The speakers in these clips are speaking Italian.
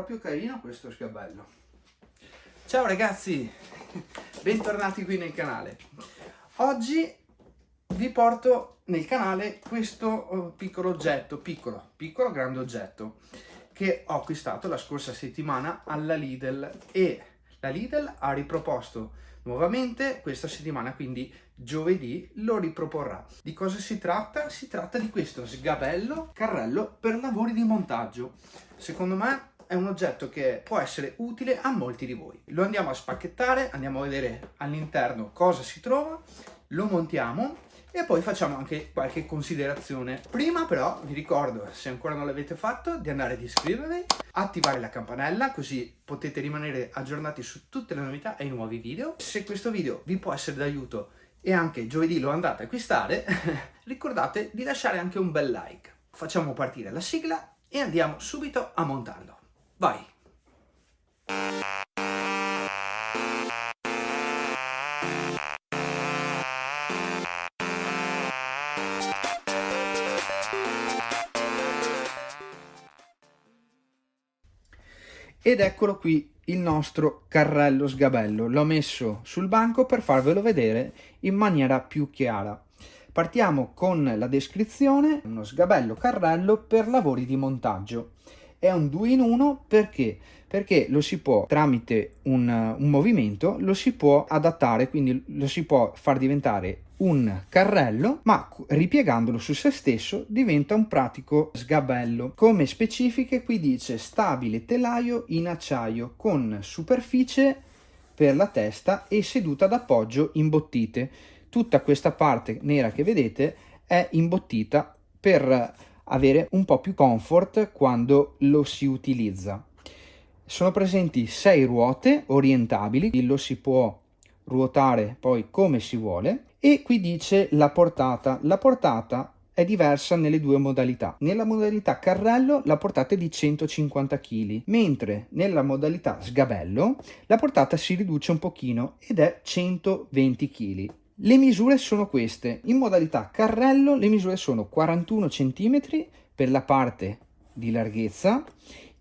proprio carino questo sgabello. Ciao ragazzi, bentornati qui nel canale. Oggi vi porto nel canale questo piccolo oggetto, piccolo grande oggetto, che ho acquistato la scorsa settimana alla Lidl, e la Lidl ha riproposto nuovamente questa settimana, quindi giovedì lo riproporrà. Di cosa si tratta? Si tratta di questo sgabello carrello per lavori di montaggio. Secondo me è un oggetto che può essere utile a molti di voi. Lo andiamo a spacchettare, andiamo a vedere all'interno cosa si trova, lo montiamo e poi facciamo anche qualche considerazione. Prima però vi ricordo, se ancora non l'avete fatto, di andare ad iscrivervi, attivare la campanella, così potete rimanere aggiornati su tutte le novità e i nuovi video. Se questo video vi può essere d'aiuto e anche giovedì lo andate a acquistare, ricordate di lasciare anche un bel like. Facciamo partire la sigla e andiamo subito a montarlo. Vai! Ed eccolo qui il nostro carrello sgabello. L'ho messo sul banco per farvelo vedere in maniera più chiara. Partiamo con la descrizione. Uno sgabello carrello per lavori di montaggio. È un 2 in 1 perché? Perché lo si può, tramite un movimento, lo si può adattare, quindi lo si può far diventare un carrello, ma ripiegandolo su se stesso diventa un pratico sgabello. Come specifiche qui dice stabile telaio in acciaio con superficie per la testa e seduta d'appoggio imbottite. Tutta questa parte nera che vedete è imbottita per avere un po' più comfort quando lo si utilizza. Sono presenti 6 ruote orientabili, lo si può ruotare poi come si vuole, e qui dice la portata. La portata è diversa nelle due modalità. Nella modalità carrello la portata è di 150 kg, mentre nella modalità sgabello la portata si riduce un pochino ed è 120 kg. Le misure sono queste. In modalità carrello le misure sono 41 cm per la parte di larghezza,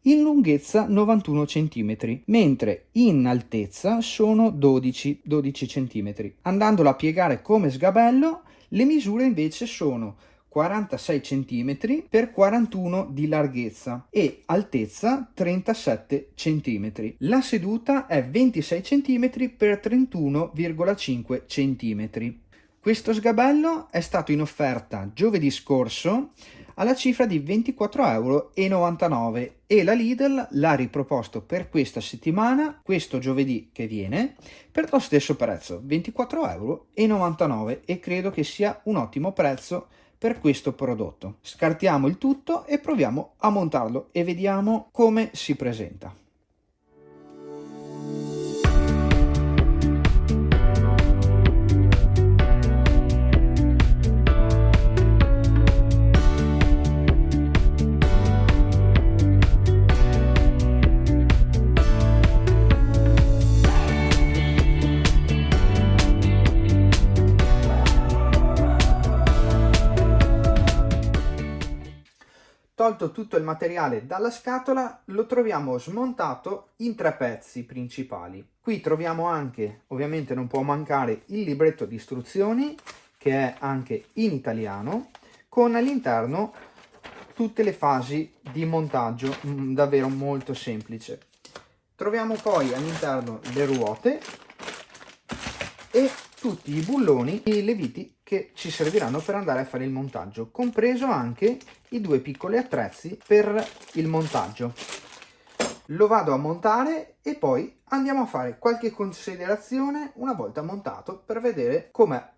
in lunghezza 91 cm, mentre in altezza sono 12 cm. Andandolo a piegare come sgabello, le misure invece sono 46 cm per 41 di larghezza e altezza 37 cm. La seduta è 26 cm per 31,5 cm. Questo sgabello è stato in offerta giovedì scorso alla cifra di 24,99 € e la Lidl l'ha riproposto per questa settimana, questo giovedì che viene, per lo stesso prezzo, 24,99 € e credo che sia un ottimo prezzo per questo prodotto. Scartiamo il tutto e proviamo a montarlo e vediamo come si presenta. Tolto tutto il materiale dalla scatola, lo troviamo smontato in 3 pezzi principali. Qui troviamo anche, ovviamente non può mancare, il libretto di istruzioni, che è anche in italiano, con all'interno tutte le fasi di montaggio, davvero molto semplice. Troviamo poi all'interno le ruote e tutti i bulloni e le viti che ci serviranno per andare a fare il montaggio, compreso anche i 2 piccoli attrezzi per il montaggio. Lo vado a montare e poi andiamo a fare qualche considerazione una volta montato per vedere com'è.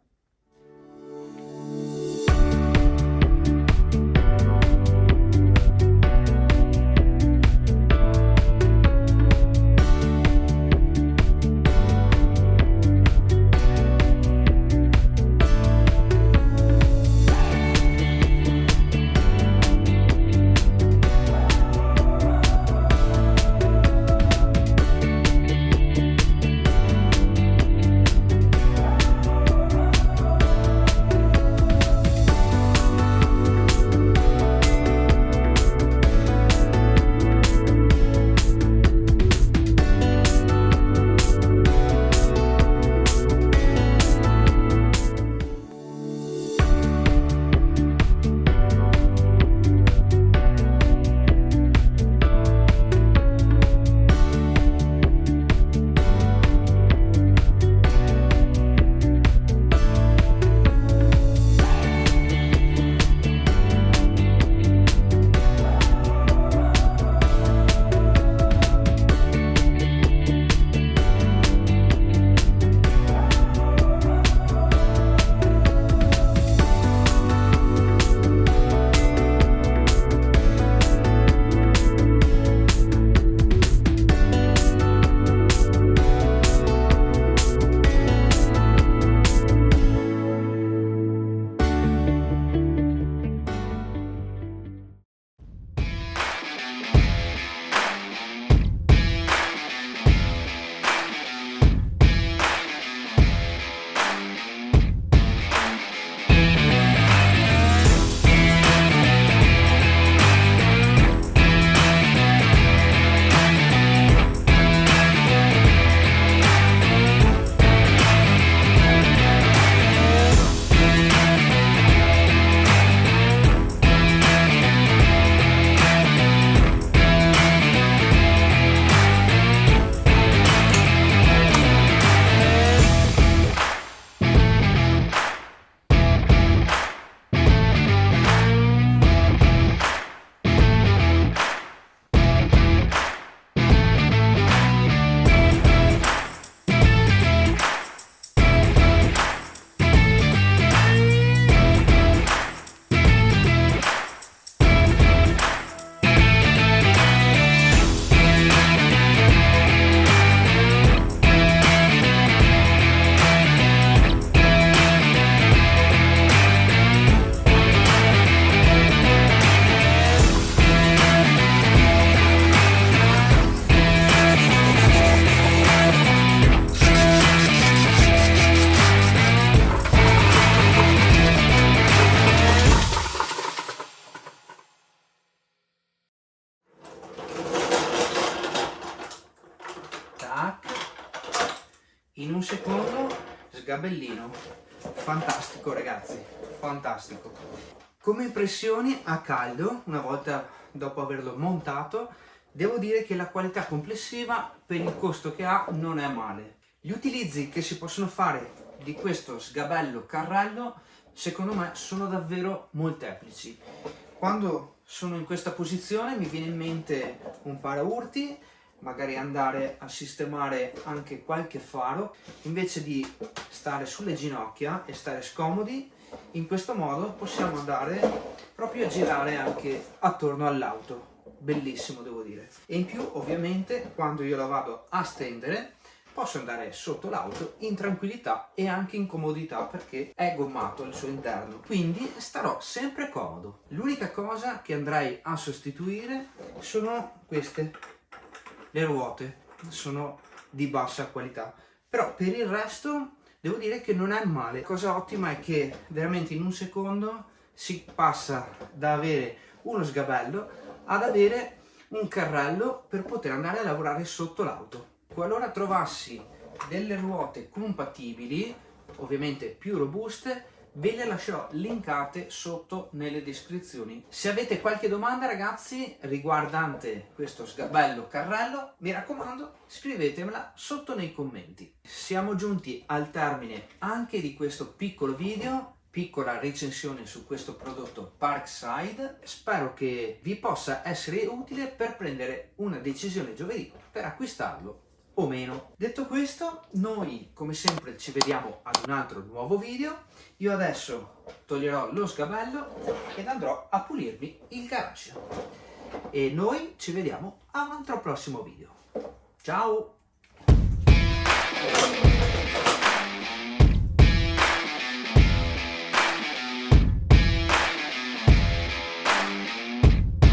in un secondo sgabellino. Fantastico ragazzi, fantastico. Come impressioni a caldo, una volta dopo averlo montato, devo dire che la qualità complessiva per il costo che ha non è male. Gli utilizzi che si possono fare di questo sgabello carrello secondo me sono davvero molteplici. Quando sono in questa posizione mi viene in mente un paraurti, magari andare a sistemare anche qualche faro, invece di stare sulle ginocchia e stare scomodi. In questo modo possiamo andare proprio a girare anche attorno all'auto. Bellissimo, devo dire. E in più ovviamente quando io la vado a stendere posso andare sotto l'auto in tranquillità e anche in comodità, perché è gommato al suo interno, quindi starò sempre comodo. L'unica cosa che andrei a sostituire sono queste, le ruote sono di bassa qualità, però per il resto devo dire che non è male. La cosa ottima è che veramente in un secondo si passa da avere uno sgabello ad avere un carrello per poter andare a lavorare sotto l'auto. Qualora trovassi delle ruote compatibili, ovviamente più robuste, ve le lascerò linkate sotto nelle descrizioni. Se avete qualche domanda ragazzi riguardante questo sgabello carrello, mi raccomando scrivetemela sotto nei commenti. Siamo giunti al termine anche di questo piccolo video, piccola recensione su questo prodotto Parkside. Spero che vi possa essere utile per prendere una decisione giovedì per acquistarlo o meno. Detto questo, noi come sempre ci vediamo ad un altro nuovo video. Io adesso toglierò lo sgabello ed andrò a pulirmi il garage. E noi ci vediamo a un altro prossimo video. Ciao!